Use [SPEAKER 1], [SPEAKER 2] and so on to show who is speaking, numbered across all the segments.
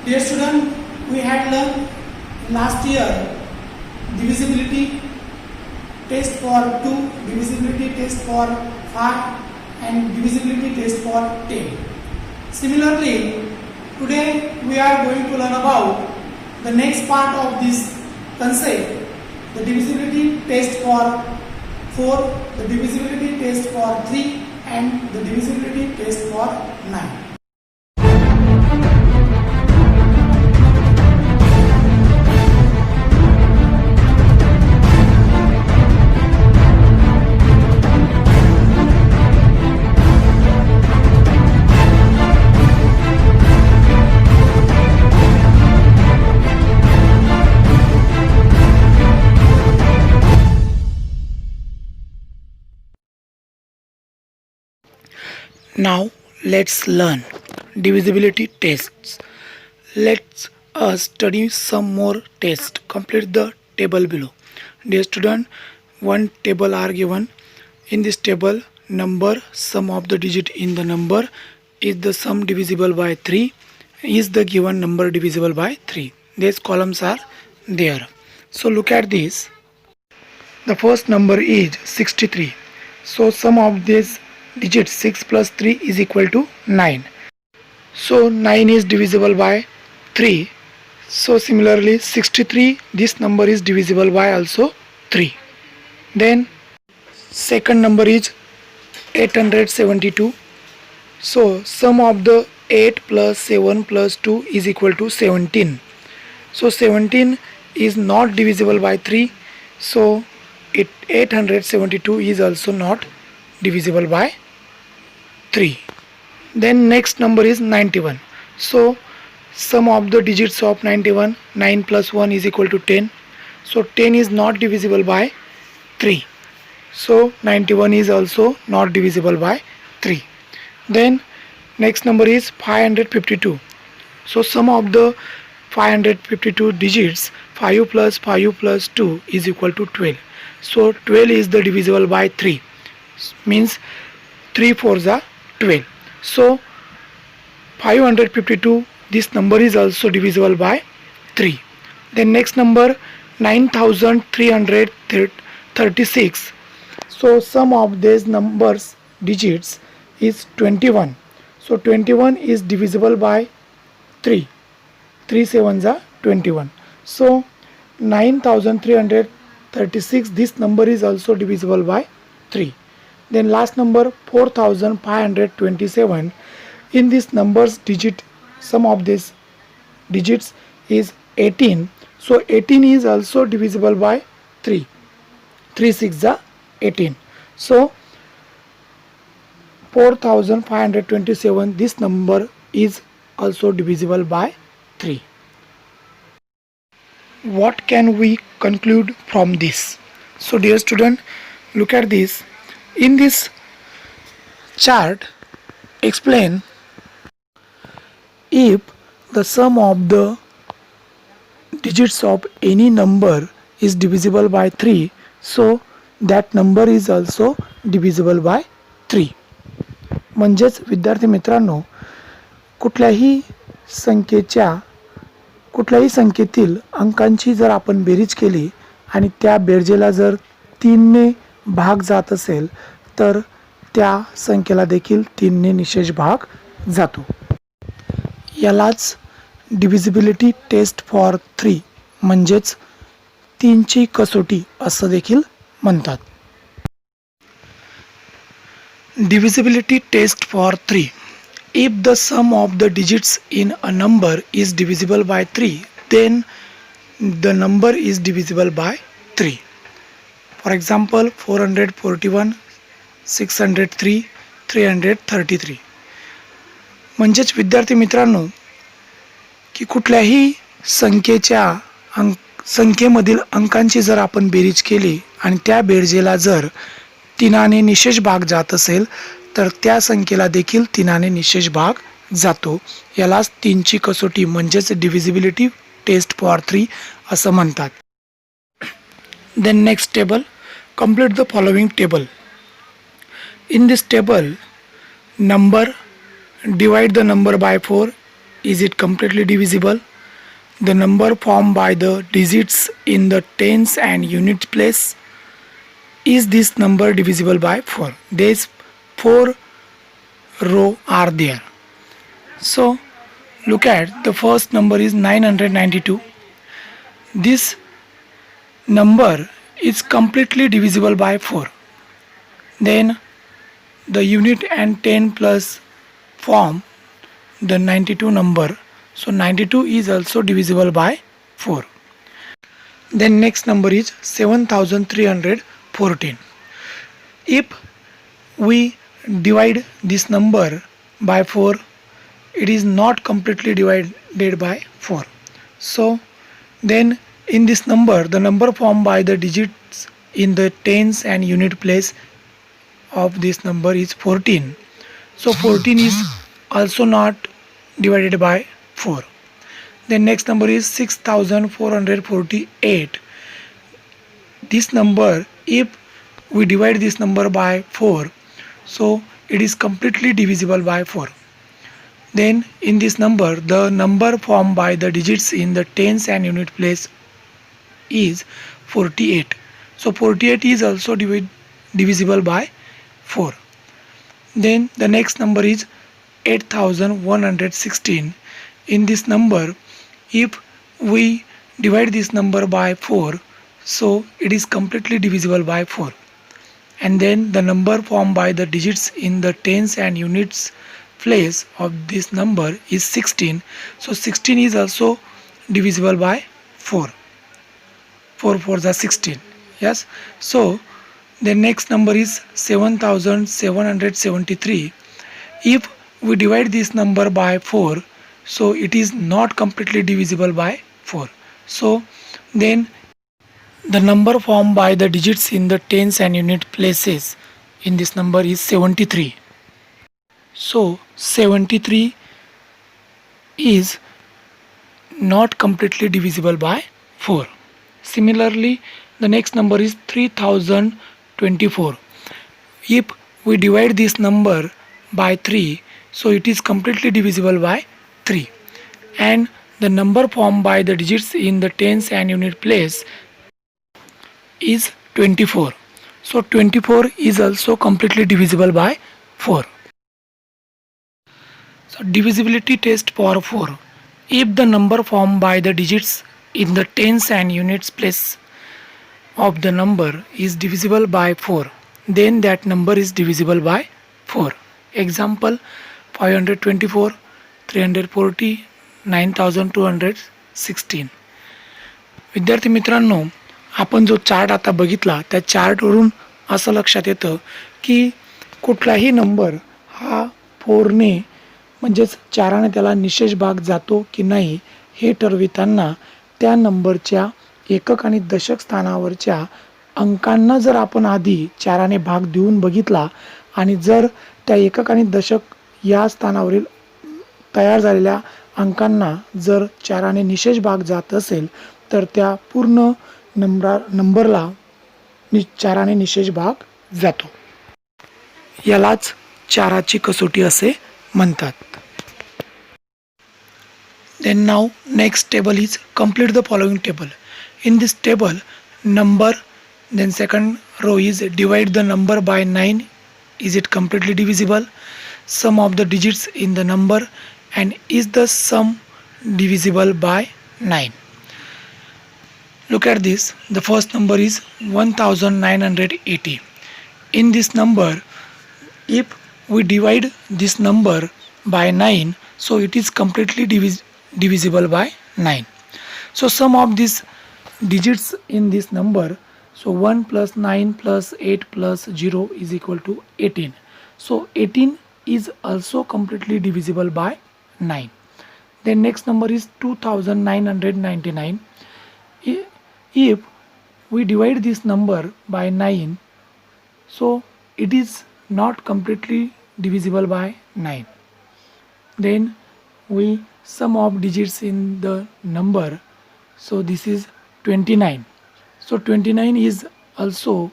[SPEAKER 1] Dear student, we had learned last year divisibility test for 2, divisibility test for 5 and divisibility test for 10. Similarly, today we are going to learn about the next part of this concept, the divisibility test for 4, the divisibility test for 3 and the divisibility test for 9.
[SPEAKER 2] Now let's learn divisibility tests. Let's study some more tests. Complete the table below. Dear student, one table are given. In this table, number, sum of the digit in the number, is the sum divisible by 3, is the given number divisible by 3. These columns are there. So look at this. The first number is 63. So sum of these digits 6 plus 3 is equal to 9. So 9 is divisible by 3. So similarly 63, this number is divisible by also 3. Then second number is 872. So sum of the 8 plus 7 plus 2 is equal to 17. So 17 is not divisible by 3. So 872 is also not divisible by 3. Then next number is 91. So sum of the digits of 91, 9 plus 1 is equal to 10. So 10 is not divisible by 3. So 91 is also not divisible by 3. Then next number is 552. So sum of the 552 digits 5 plus 5 plus 2 is equal to 12. So 12 is the divisible by 3. Means 3 4s are 12. So 552, this number is also divisible by 3. Then next number 9336. So sum of these numbers digits is 21. So 21 is divisible by 3. 3 7s are 21. So 9336, this number is also divisible by 3. Then last number 4527. In this numbers digit, sum of these digits is 18. So 18 is also divisible by 3. 3 6 are 18. So 4527, this number is also divisible by 3. What can we conclude from this? So dear student, look at this. In this chart, explain if the sum of the digits of any number is divisible by 3, so that number is also divisible by 3. म्हणजेच विद्यार्थी मित्रांनो, कुठल्याही संख्येतील अंकांची जर आपण berries केली आणि त्या बेरजेला जर 3 ने भाग जात असेल तर त्या संख्येला देखील 3 ने निशेष भाग जातो. यालाच डिव्हिजिबिलिटी टेस्ट फॉर 3 म्हणजेच 3 ची कसोटी असं देखील म्हणतात. Divisibility test for 3. If the sum of the digits in a number is divisible by 3, then the number is divisible by 3. For example, 441, 603, 333. म्हणजेच विद्यार्थी मित्रांनो की कुठल्याही संख्येमधील अंकांची जर आपण बेरीज केली आणि त्या बेरजेला जर 3 ने निशेष भाग जात असेल तर त्या संख्येला देखील 3 ने निशेष भाग जातो. यालाच 3 ची कसोटी म्हणजेच डिव्हिजिबिलिटी टेस्ट फॉर 3 असं म्हणतात. Then next table, complete the following table. In this table, number, divide the number by 4, is it completely divisible? The number formed by the digits in the tens and units place, is this number divisible by 4? These 4 row are there. So look at the first number is 992. This number is completely divisible by 4. Then the unit and 10 plus form the 92 number. So 92 is also divisible by 4. Then next number is 7314. If we divide this number by 4, it is not completely divided by 4. So then in this number, the number formed by the digits in the tens and unit place of this number is 14. So 14 is also not divided by 4. The next number is 6448. This number, if we divide this number by 4, so it is completely divisible by 4. Then in this number, the number formed by the digits in the tens and unit place is 48. So 48 is also divisible by 4. Then the next number is 8116. In this number, if we divide this number by 4, so it is completely divisible by 4. And then the number formed by the digits in the tens and units place of this number is 16. So 16 is also divisible by 4. 4 4s are 16. Yes. So the next number is 7773. If we divide this number by 4, so it is not completely divisible by 4. So then the number formed by the digits in the tens and unit places in this number is 73. So 73 is not completely divisible by 4. Similarly, the next number is 3024. If we divide this number by 3, so it is completely divisible by 3. And the number formed by the digits in the tens and unit place is 24. So 24 is also completely divisible by 4. So divisibility test for 4. If the number formed by the digits in the tens and units place of the number is divisible by 4, then that number is divisible by 4. Example 524, 340, 9216. विद्यार्थी मित्रांनो, आपण जो chart आता बघितला त्या चार्टवरून असं लक्षात येतं की कुठलाही नंबर हा 4ने म्हणजेच 4ने त्याला निशेष भाग जातो की नाही हे ठरविताना त्या नंबरच्या एकक आणि दशक स्थानावरच्या अंकांना जर आपण आधी 4ने भाग देऊन बघितला आणि जर त्या एकक आणि दशक या स्थानावरील तयार झालेल्या अंकांना जर 4ने निशेष भाग जात असेल तर त्या पूर्ण नंबरला 4ने निशेष भाग जातो. यालाच 4ची कसोटी असे म्हणतात. Then now next table is complete the following table. In this table, number, then second row is divide the number by 9. Is it completely divisible? Sum of the digits in the number, and is the sum divisible by 9? Look at this. The first number is 1980. In this number, if we divide this number by 9, so it is completely divisible by 9. So sum of these digits in this number, so 1 plus 9 plus 8 plus 0 is equal to 18. So 18 is also completely divisible by 9. Then next number is 2999. If we divide this number by 9, so it is not completely divisible by 9. Then we sum of digits in the number, so this is 29. So 29 is also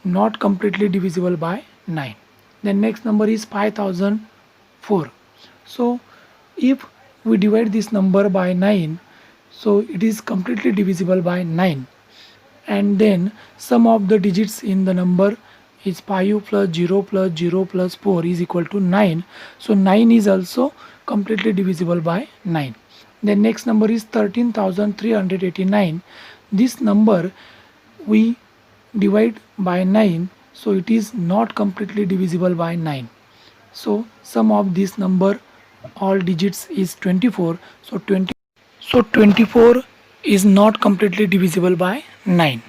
[SPEAKER 2] not completely divisible by 9. Then next number is 5004. So if we divide this number by 9, so it is completely divisible by 9. And then sum of the digits in the number is 5 plus 0 plus 0 plus 4 is equal to 9. So 9 is also completely divisible by 9. The next number is 13,389. This number we divide by 9, so it is not completely divisible by 9. So sum of this number all digits is 24. So 24 is not completely divisible by 9.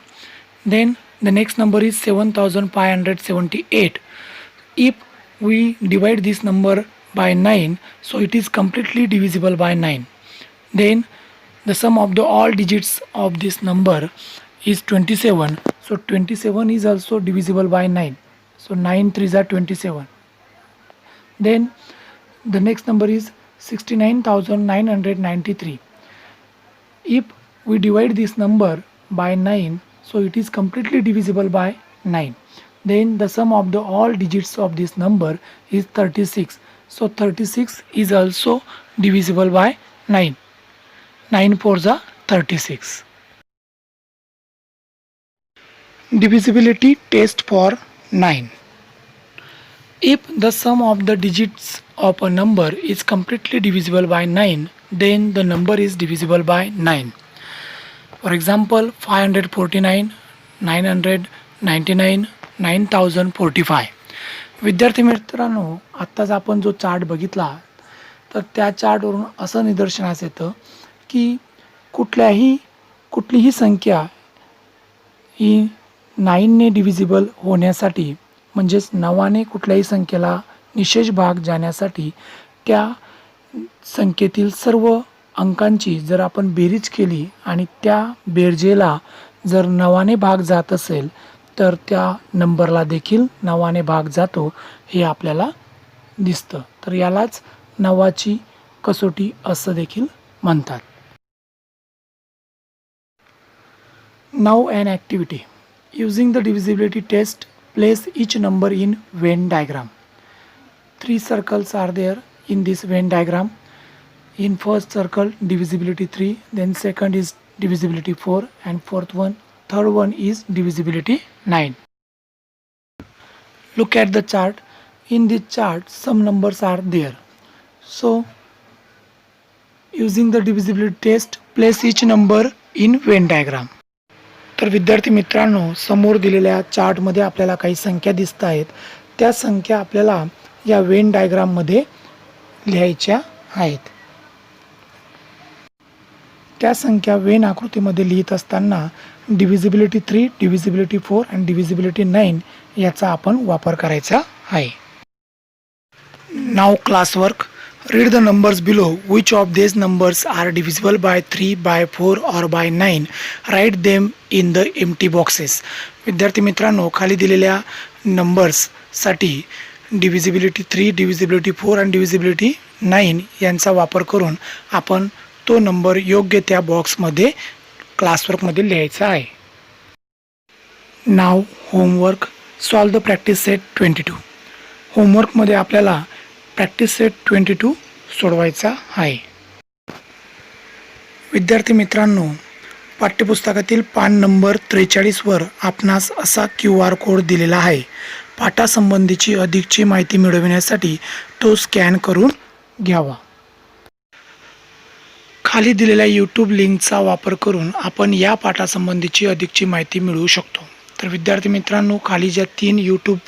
[SPEAKER 2] Then the next number is 7,578. If we divide this number by 9, so it is completely divisible by 9. Then the sum of the all digits of this number is 27. So 27 is also divisible by 9. So 9 3s are 27. Then the next number is 69,993. If we divide this number by 9, so it is completely divisible by 9. Then the sum of the all digits of this number is 36. So 36 is also divisible by 9. 9 4s are 36. Divisibility test for 9. If the sum of the digits of a number is completely divisible by 9, then the number is divisible by 9. For example, 549, 999, 9045. विद्यार्थी मित्रांनो, आत्ताच आपण जो chart बघितला तर त्या चार्टवरून असं निदर्शनास येतं की कुठलीही संख्या ही 9ने डिव्हिजिबल होण्यासाठी म्हणजेच 9ने कुठल्याही संख्येला निशेष भाग जाण्यासाठी त्या संख्येतील सर्व अंकांची जर आपण बेरीज केली आणि त्या बेरजेला जर 9ने भाग जात असेल तर त्या नंबरला देखील 9ने भाग जातो हे आपल्याला दिसतं. तर यालाच 9ची कसोटी असं देखील म्हणतात. Now an activity. Using the divisibility test, place each number in Venn diagram. 3 circles are there in this Venn diagram. In first circle divisibility 3, then second is divisibility 4, and third one is divisibility 9. Look at the chart. In this chart some numbers are there. So using the divisibility test, place each number in Venn diagram. तर विद्यार्थी मित्रांनो, समोर दिलेल्या चार्टमध्ये आपल्याला काही संख्या दिसत आहेत. त्या संख्या आपल्याला या वेन डायग्राममध्ये लिहायच्या आहेत. त्या संख्या वेन आकृतीमध्ये लिहित असताना डिव्हिजिबिलिटी 3, डिव्हिजिबिलिटी 4 आणि डिव्हिजिबिलिटी 9 याचा आपण वापर करायचा आहे. Now class work. Read the numbers below. Which of these numbers are divisible by 3, by 4 or by 9? Write them in the empty boxes. विद्यार्थी मित्रांनो, खाली दिलेल्या नंबर्ससाठी डिव्हिजिबिलिटी 3, डिव्हिजिबिलिटी 4 आणि डिव्हिजिबिलिटी 9 यांचा वापर करून आपण तो नंबर योग्य त्या बॉक्समध्ये क्लासवर्कमध्ये लिहायचा आहे. नाव homework. Solve the practice set 22. होमवर्कमध्ये आपल्याला प्रॅक्टिस सेट 22 सोडवायचा आहे. विद्यार्थी मित्रांनो, पाठ्यपुस्तकातील पान नंबर 43 वर आपणास असा QR कोड दिलेला आहे. पाठासंबंधीची अधिकची माहिती मिळविण्यासाठी तो स्कॅन करून घ्यावा. खाली दिलेल्या YouTube लिंकचा वापर करून आपण या पाठासंबंधीची अधिकची माहिती मिळवू शकतो. तर विद्यार्थी मित्रांनो, खाली ज्या 3 YouTube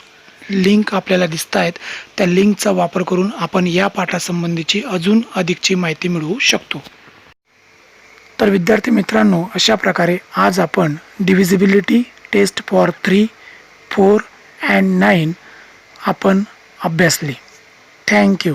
[SPEAKER 2] लिंक आपल्याला दिसत आहेत त्या लिंकचा वापर करून आपण या पाठासंबंधीची अजून अधिकची माहिती मिळवू शकतो. तर विद्यार्थी मित्रांनो, अशा प्रकारे आज आपण डिव्हिजिबिलिटी टेस्ट फॉर 3, 4 and 9 आपण अभ्यासली. थँक्यू.